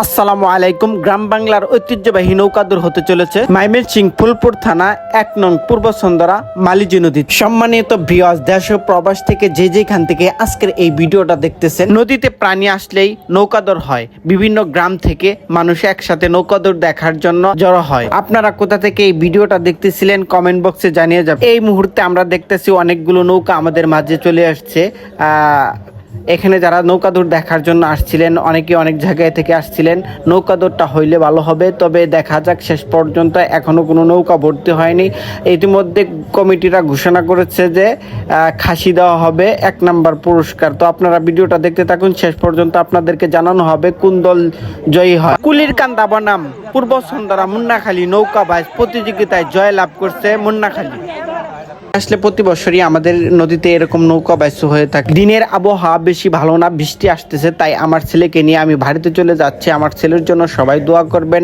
আসসালামু আলাইকুম। গ্রাম বাংলার ঐতিহ্যবাহী নৌকাদুর হতে চলেছে ময়মনসিংহ ফুলপুর থানা ১ নং পূর্ব সন্দরা মালিজি নদী। সম্মানিত ভিউয়ার্স, দেশ ও প্রবাস থেকে যেখান থেকে আজকের এই ভিডিওটা দেখতেছেন, নদীতে প্রাণী আসলেই নৌকাদুর হয়। বিভিন্ন গ্রাম থেকে মানুষ একসাথে নৌকাদুর দেখার জন্য জড়ো হয়। আপনারা কোথা থেকে এই ভিডিওটা দেখতেছিলেন কমেন্ট বক্সে জানিয়ে যাবেন। এই মুহূর্তে আমরা দেখতেছি অনেকগুলো নৌকা আমাদের মাঝে চলে আসছে। এখানে যারা নৌকাদুর দেখার জন্য আসছিলেন, অনেকে অনেক জায়গায় থেকে আসছিলেন। নৌকাদুরটা হইলে ভালো হবে, তবে দেখা যাক। শেষ পর্যন্ত এখনো কোনো নৌকা ভর্তি হয়নি। ইতিমধ্যে কমিটিরা ঘোষণা করেছে যে খাসি দেওয়া হবে ১ নাম্বার পুরস্কার। তো আপনারা ভিডিওটা দেখতে থাকুন, শেষ পর্যন্ত আপনাদেরকে জানানো হবে কোন দল জয়ী হয়। কুলির কান্দা বনাম পূর্ব সন্দরা মুন্নাখালী নৌকা বাইচ প্রতিযোগিতায় জয় লাভ করছে মুন্নাখালী। আসলে প্রতি বছরই আমাদের নদীতে এরকম নৌকা বাইচ হয়ে থাকে। দিনের আবহাওয়া বেশি ভালো না, বৃষ্টি আসতেছে, তাই আমার ছেলেকে নিয়ে আমি বাড়িতে চলে যাচ্ছি। আমার ছেলের জন্য সবাই দোয়া করবেন।